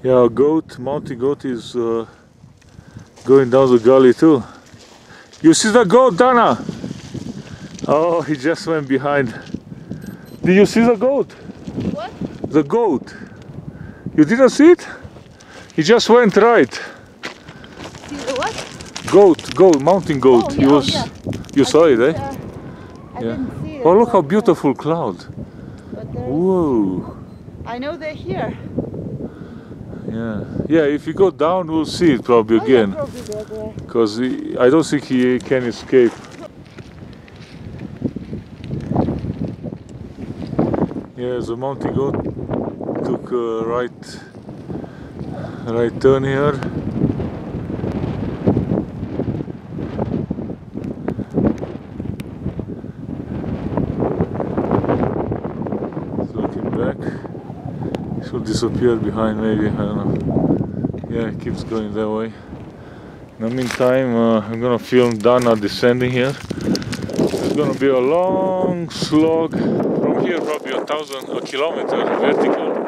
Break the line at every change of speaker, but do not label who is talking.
Yeah, mountain goat is going down the gully too. You see the goat, Dana? Oh, he just went behind. Did you see the goat?
What?
The goat. You didn't see it? He just went right.
See the what?
Goat, mountain goat.
Oh,
He
yeah,
was.
yeah.
You saw it, eh?
I didn't see it.
Oh, look how
but,
beautiful cloud.
but there's-
Whoa.
I know they're here.
Yeah. Yeah, if you go down, we'll see it probably
Oh,
again.
yeah, probably they're there.
Because I don't think he can escape. Yeah, the mountain goat took a right turn here. He's looking back. He should disappear behind, maybe, I don't know. Yeah, it keeps going that way. In the meantime, I'm gonna film Dana descending here. It's gonna be a long slog from here, probably a kilometer vertical.